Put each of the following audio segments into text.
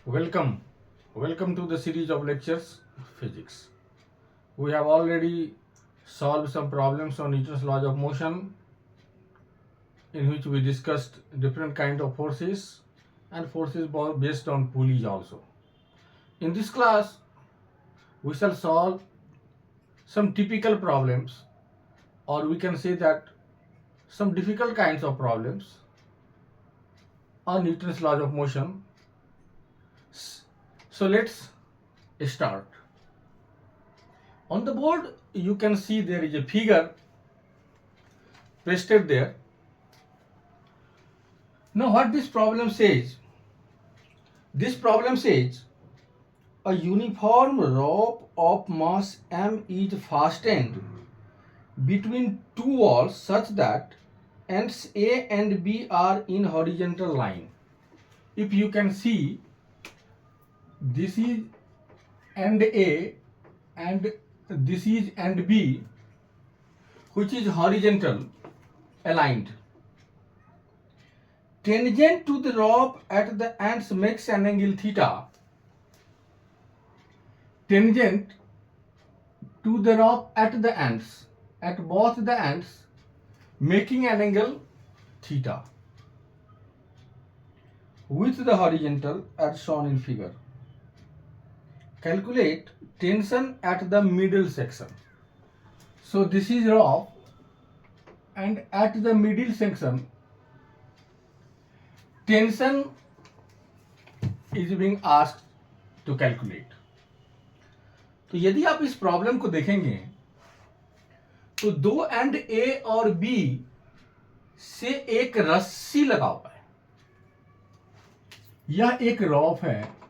Welcome, welcome to the series of lectures physics. We have already solved some problems on Newton's laws of motion, in which we discussed different kind of forces and forces based on pulleys also. In this class, we shall solve some typical problems, or we can say that some difficult kinds of problems on Newton's laws of motion. So let's start. On the board, you can see there is a figure pasted there. Now, what this problem says? This problem says a uniform rope of mass m is fastened between two walls such that ends A and B are in horizontal line. If you can see, this is end A and this is end B, which is horizontal aligned. Tangent to the rope at the ends makes an angle theta. Tangent to the rope at the ends, at both the ends, making an angle theta with the horizontal as shown in figure. Calculate tension at the middle section. So this is rope, and at the middle section tension is being asked to calculate. तो यदि आप इस problem को देखेंगे तो दो and ए और B से एक रस्सी लगा हुआ है। यह एक रॉप है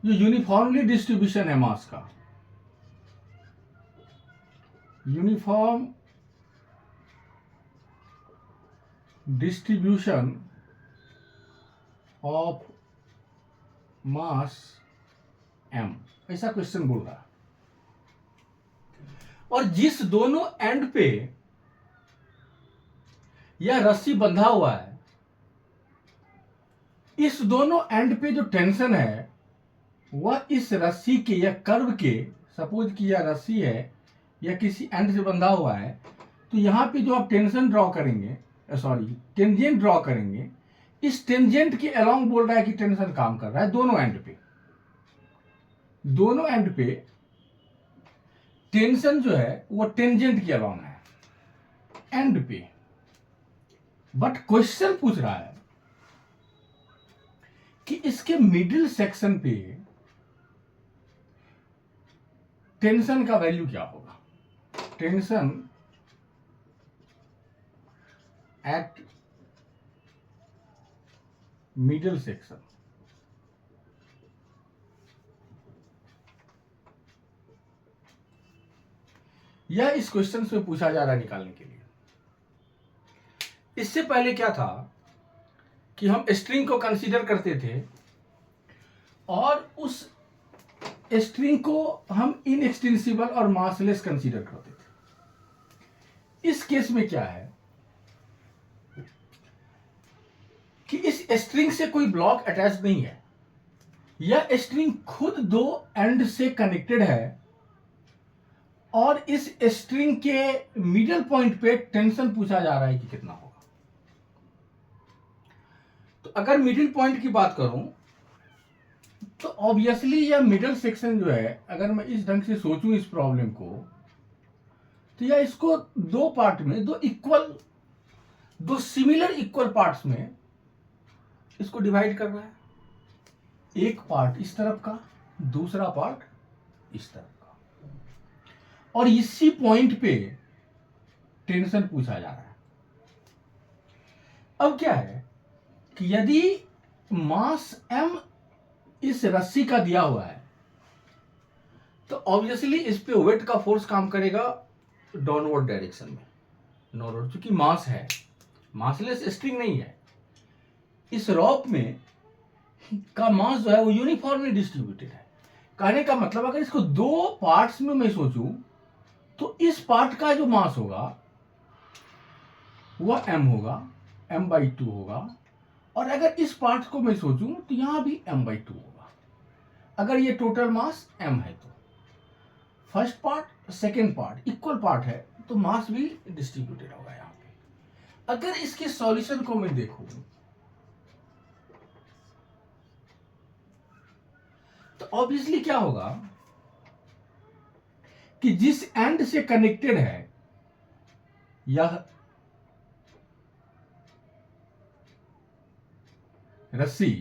जो यूनिफॉर्मली डिस्ट्रीब्यूशन है मास का, uniform distribution of mass M, ऐसा क्वेश्चन बोल रहा है। और जिस दोनों एंड पे यह रस्सी बंधा हुआ है, इस दोनों एंड पे जो टेंशन है वह इस रस्सी के या कर्व के, सपोज कि यह रस्सी है या किसी एंड से बंधा हुआ है, तो यहां पे जो आप टेंशन ड्रॉ करेंगे, टेंजेंट ड्रॉ करेंगे, इस टेंजेंट के अलोंग बोल रहा है कि टेंशन काम कर रहा है दोनों एंड पे। दोनों एंड पे टेंशन जो है वो टेंजेंट के अलोंग है एंड पे। बट क्वेश्चन पूछ रहा है कि इसके मिडिल सेक्शन पे टेंशन का वैल्यू क्या होगा। टेंशन एट मिडिल सेक्शन, यह इस क्वेश्चन से पूछा जा रहा है निकालने के लिए। इससे पहले क्या था कि हम स्ट्रिंग को कंसीडर करते थे और उस स्ट्रिंग को हम इनएक्सटेंसिबल और मासलेस कंसीडर करते थे। इस केस में क्या है कि इस स्ट्रिंग से कोई ब्लॉक अटैच नहीं है, यह स्ट्रिंग खुद दो एंड से कनेक्टेड है और इस स्ट्रिंग के मिडल पॉइंट पे टेंशन पूछा जा रहा है कि कितना होगा। तो अगर मिडिल पॉइंट की बात करूं तो ऑब्वियसली यह मिडल सेक्शन जो है, अगर मैं इस ढंग से सोचूं इस प्रॉब्लम को, तो यह इसको दो पार्ट में, दो सिमिलर इक्वल पार्ट्स में इसको डिवाइड कर रहा है। एक पार्ट इस तरफ का, दूसरा पार्ट इस तरफ का, और इसी पॉइंट पे टेंशन पूछा जा रहा है। अब क्या है कि यदि मास m इस रस्सी का दिया हुआ है तो ऑब्वियसली इस पे वेट का फोर्स काम करेगा डाउनवर्ड डायरेक्शन में, नॉर्मल, क्योंकि मास है, मासलेस स्ट्रिंग नहीं है। इस रॉप में का मास जो है वो यूनिफॉर्मली डिस्ट्रीब्यूटेड है। कहने का मतलब अगर इसको दो पार्ट्स में मैं सोचूं तो इस पार्ट का जो मास होगा वह m होगा, m/2 होगा, और अगर इस पार्ट को मैं सोचूं तो यहां भी m/2 होगा। अगर ये टोटल मास m है तो first part second part equal part है तो मास भी डिस्ट्रीब्यूटेड होगा यहाँ पे। अगर इसके सॉल्यूशन को मैं देखूं तो ऑब्वियसली क्या होगा कि जिस एंड से कनेक्टेड है यह रस्सी,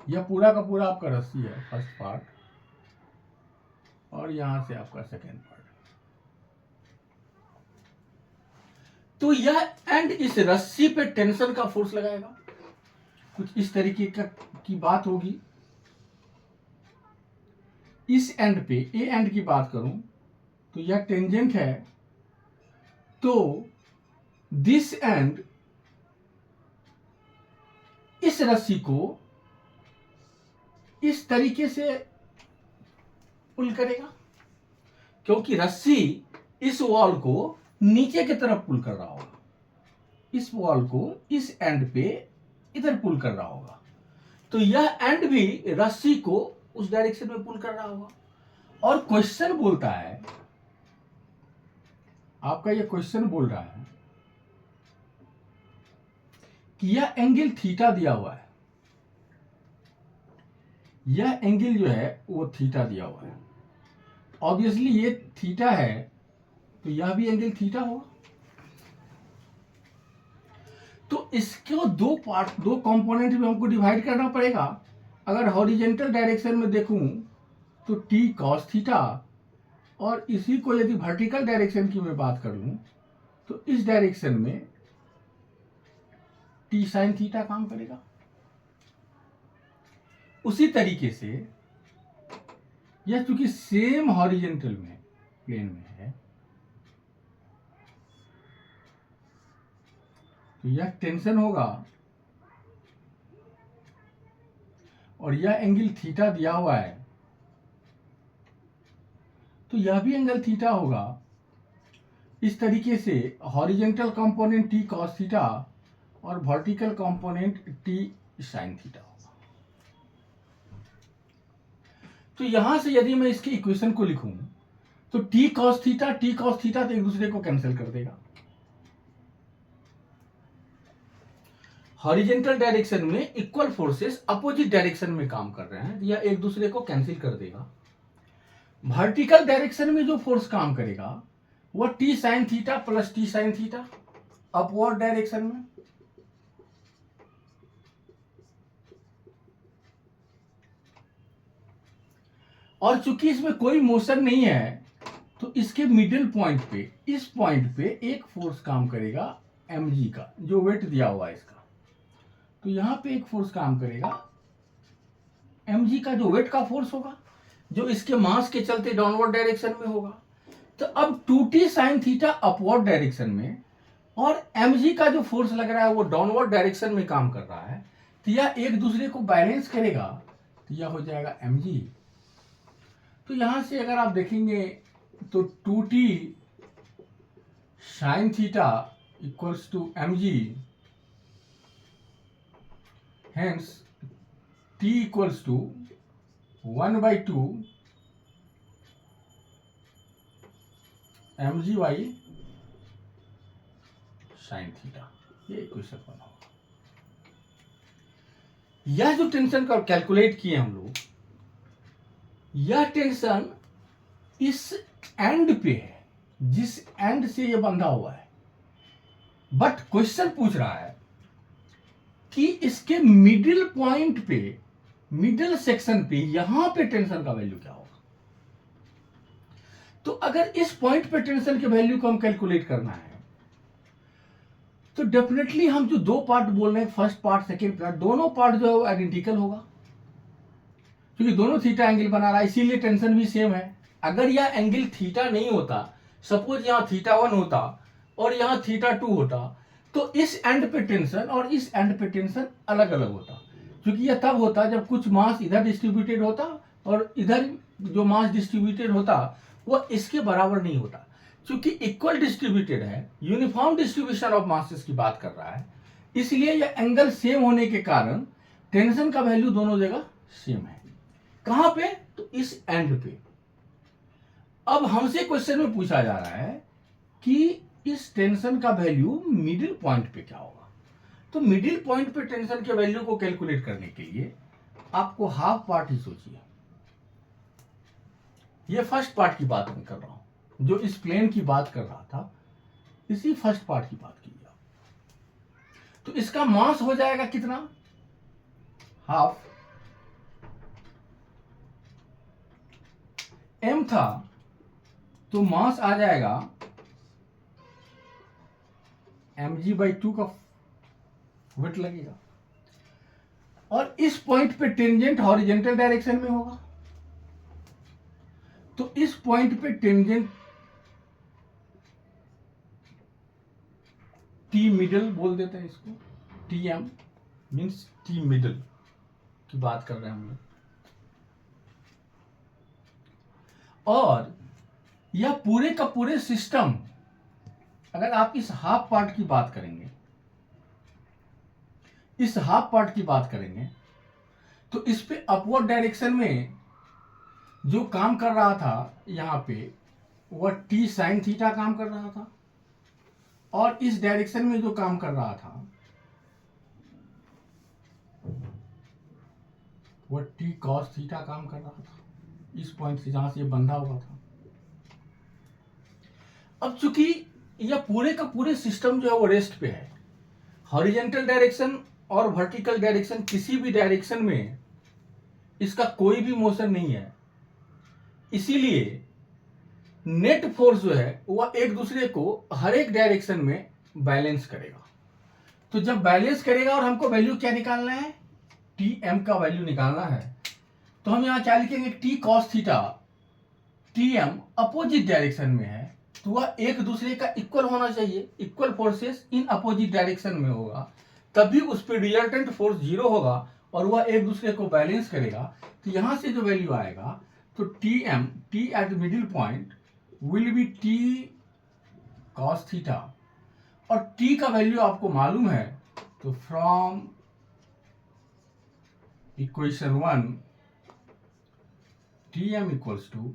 यह पूरा का पूरा आपका रस्सी है फर्स्ट पार्ट, और यहां से आपका सेकेंड पार्ट। तो यह एंड इस रस्सी पे टेंशन का फोर्स लगाएगा, कुछ इस तरीके की बात होगी। इस एंड पे ए एंड की बात करूं तो यह टेंजेंट है, तो दिस एंड इस रस्सी को इस तरीके से पुल करेगा, क्योंकि रस्सी इस वॉल को नीचे की तरफ पुल कर रहा होगा, इस वॉल को इस एंड पे इधर पुल कर रहा होगा, तो यह एंड भी रस्सी को उस डायरेक्शन में पुल कर रहा होगा। और क्वेश्चन बोलता है, आपका यह क्वेश्चन बोल रहा है कि यह एंगल थीटा दिया हुआ है, यह एंगल जो है वो थीटा दिया हुआ है। ऑब्वियसली ये थीटा है तो यह भी एंगल थीटा होगा। तो इसको दो पार्ट, दो कंपोनेंट में हमको डिवाइड करना पड़ेगा। अगर हॉरिजेंटल डायरेक्शन में देखूं तो टी कॉस थीटा, और इसी को यदि वर्टिकल डायरेक्शन की मैं बात कर लूं तो इस डायरेक्शन में टी साइन थीटा काम करेगा। उसी तरीके से यह चूंकि सेम हॉरिजेंटल में प्लेन में है तो यह टेंशन होगा, और यह एंगल थीटा दिया हुआ है तो यह भी एंगल थीटा होगा। इस तरीके से horizontal component T cos theta और vertical component T sine theta होगा। तो यहां से यदि मैं इसके इक्वेशन को लिखूं तो टी कॉस थीटा तो एक दूसरे को कैंसिल कर देगा। हॉरिजेंटल डायरेक्शन में इक्वल फोर्सेस अपोजिट डायरेक्शन में काम कर रहे हैं, यह एक दूसरे को कैंसिल कर देगा। वर्टिकल डायरेक्शन में जो फोर्स काम करेगा वह T sine theta plus T sine theta upward direction में। और चूंकि इसमें कोई मोशन नहीं है तो इसके मिडिल पॉइंट पे, इस पॉइंट पे एक फोर्स काम करेगा mg का, जो वेट दिया हुआ है इसका। तो यहां पे एक फोर्स काम करेगा mg का, जो वेट का फोर्स होगा, जो इसके मास के चलते डाउनवर्ड डायरेक्शन में होगा। तो अब 2t sine theta upward direction में और mg का जो फोर्स लग रहा है वो डाउनवर्ड डायरेक्शन में काम कर रहा है, तो यह एक दूसरे को बैलेंस करेगा, तो यह हो जाएगा mg। तो यहां से अगर आप देखेंगे तो 2t sine theta equals to mg, hence t equals to 1/2 mg by sine theta, ये इक्वेशन बना होगा। यह जो टेंशन का कैलकुलेट किए हम लोग, यह टेंशन इस एंड पे है, जिस एंड से ये बंधा हुआ है। बट क्वेश्चन पूछ रहा है कि इसके मिडिल पॉइंट पे, मिडिल सेक्शन पे, यहां पे टेंशन का वैल्यू क्या होगा। तो अगर इस पॉइंट पे टेंशन के वैल्यू को हम कैलकुलेट करना है तो डेफिनेटली हम जो दो पार्ट बोल रहे हैं, फर्स्ट पार्ट सेकेंड पार्ट, दोनों पार्ट जो है वो आइडेंटिकल होगा, क्योंकि दोनों थीटा एंगल बना रहा है, इसीलिए टेंशन भी सेम है। अगर यह एंगल थीटा नहीं होता, सपोज यहाँ θ1 होता और यहाँ θ2 होता, तो इस एंड पे टेंशन और इस एंड पे टेंशन अलग अलग होता, क्योंकि यह तब होता जब कुछ मास इधर डिस्ट्रीब्यूटेड होता और इधर जो मास डिस्ट्रीब्यूटेड होता वह इसके बराबर नहीं होता। क्योंकि इक्वल डिस्ट्रीब्यूटेड है, यूनिफॉर्म डिस्ट्रीब्यूशन ऑफ मासेस की बात कर रहा है, इसलिए यह एंगल सेम होने के कारण टेंशन का वैल्यू दोनों जगह सेम है। कहां पे? तो इस एंड पे। अब हमसे क्वेश्चन में पूछा जा रहा है कि इस टेंशन का वैल्यू मिडिल पॉइंट पे क्या होगा। तो मिडिल पॉइंट पे टेंशन के वैल्यू को कैलकुलेट करने के लिए आपको हाफ पार्ट ही सोचिए। ये फर्स्ट पार्ट की बात मैं कर रहा हूं, जो इस प्लेन की बात कर रहा था, इसी फर्स्ट पार्ट की बात कीजिए। तो इसका मास हो जाएगा कितना? हाफ। m था तो मास आ जाएगा mg/2 का वेट लगेगा। और इस पॉइंट पे टेंजेंट हॉरिजॉन्टल डायरेक्शन में होगा, तो इस पॉइंट पे टेंजेंट टी मिडल बोल देते हैं इसको, T M means T middle की बात कर रहे हैं हम लोग। और यह पूरे का पूरे सिस्टम, अगर आप इस हाफ पार्ट की बात करेंगे, इस हाफ पार्ट की बात करेंगे, तो इस पे अपवर्ड डायरेक्शन में जो काम कर रहा था यहां पे, वह टी साइन थीटा काम कर रहा था। और इस डायरेक्शन में जो काम कर रहा था वह टी कॉस थीटा काम कर रहा था, इस पॉइंट से जहां से ये बंधा हुआ था। अब चूंकि यह पूरे का पूरे सिस्टम जो है वो रेस्ट पे है, हॉरिजॉन्टल डायरेक्शन और वर्टिकल डायरेक्शन, किसी भी डायरेक्शन में इसका कोई भी मोशन नहीं है, इसीलिए नेट फोर्स जो है वह एक दूसरे को हर एक डायरेक्शन में बैलेंस करेगा। तो जब बैलेंस करेगा, और हमको वैल्यू क्या निकालना है? टी एम का वैल्यू निकालना है, तो हम यहां क्या लिखेंगे? T cos theta, T M opposite direction में है तो वह एक दूसरे का इक्वल होना चाहिए। Equal forces in opposite direction में होगा, तभी उस पर रिजल्टेंट फोर्स जीरो होगा और वह एक दूसरे को बैलेंस करेगा। तो यहां से जो वैल्यू आएगा, तो T M, T at middle point will be T cos theta. और टी का वैल्यू आपको मालूम है, तो from equation 1 T M equals to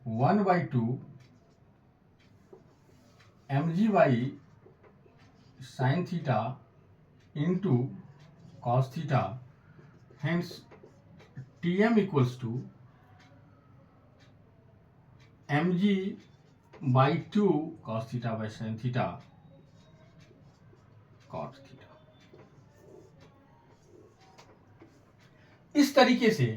1/2 mg sin theta into cos theta, hence Tm equals to mg/2 cos theta by sin theta cos theta। इस तरीके से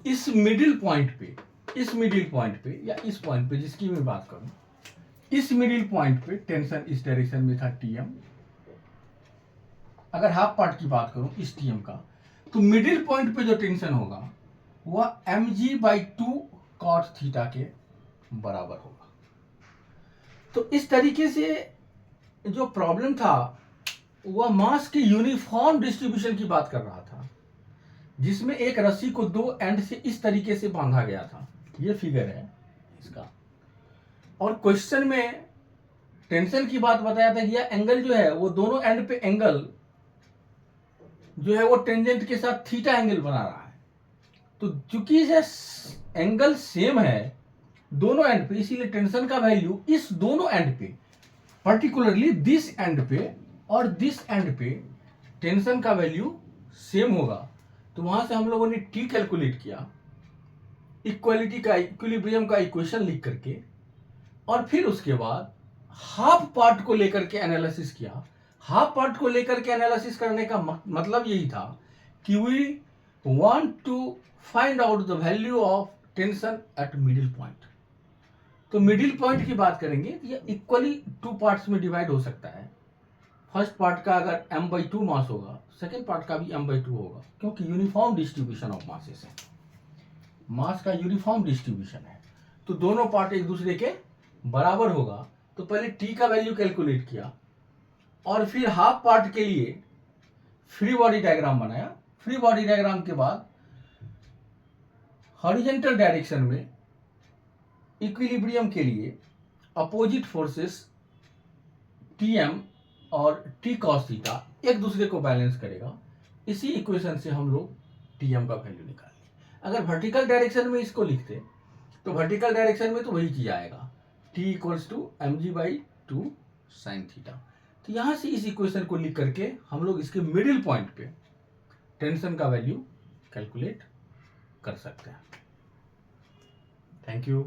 इस मिडिल पॉइंट पे, इस मिडिल पॉइंट पे या इस पॉइंट पे जिसकी मैं बात करूं, इस मिडिल पॉइंट पे टेंशन इस डायरेक्शन में था टीएम। अगर हाफ पार्ट की बात करूं इस टीएम का, तो मिडिल पॉइंट पे जो टेंशन होगा वह mg/2 cos थीटा के बराबर होगा। तो इस तरीके से जो प्रॉब्लम था वह मास के यूनिफॉर्म डिस्ट्रीब्यूशन की बात कर रहा था, जिसमें एक रस्सी को दो एंड से इस तरीके से बांधा गया था। ये फिगर है इसका। और क्वेश्चन में टेंशन की बात बताया था कि यह एंगल जो है वो दोनों एंड पे एंगल जो है वो टेंजेंट के साथ थीटा एंगल बना रहा है। तो चूंकि एंगल सेम है दोनों एंड पे, इसीलिए टेंशन का वैल्यू इस दोनों एंड पे, पर्टिकुलरली दिस एंड पे और दिस एंड पे टेंशन का वैल्यू सेम होगा। तो वहां से हम लोगों ने टी कैलकुलेट किया, इक्वालिटी का, इक्विलिब्रियम का इक्वेशन लिख करके, और फिर उसके बाद हाफ पार्ट को लेकर के एनालिसिस किया। हाफ पार्ट को लेकर के एनालिसिस करने का मतलब यही था कि we want to find out the value of tension at middle point. तो मिडिल पॉइंट की बात करेंगे तो ये इक्वली टू पार्ट्स में डिवाइड हो सकता है। फर्स्ट पार्ट का अगर m/2 मास होगा, सेकेंड पार्ट का भी m/2 होगा, क्योंकि यूनिफॉर्म डिस्ट्रीब्यूशन ऑफ मासेस है, मास का यूनिफॉर्म डिस्ट्रीब्यूशन है, तो दोनों पार्ट एक दूसरे के बराबर होगा। तो पहले टी का वैल्यू कैलकुलेट किया और फिर हाफ पार्ट के लिए फ्री बॉडी डायग्राम बनाया। फ्री बॉडी डायग्राम के बाद हॉरिजॉन्टल डायरेक्शन में इक्विलिब्रियम के लिए अपोजिट फोर्सेस टी एम और टी कॉस थीटा एक दूसरे को बैलेंस करेगा। इसी इक्वेशन से हम लोग टी एम का वैल्यू निकाल लें। अगर वर्टिकल डायरेक्शन में इसको लिखते तो वर्टिकल डायरेक्शन में तो वही चीज आएगा, T equals to M G by two sine theta. तो यहाँ से इस इक्वेशन को लिख करके हम लोग इसके मिडिल पॉइंट पे टेंशन का वैल्यू कैलकुलेट कर सकते हैं। Thank you.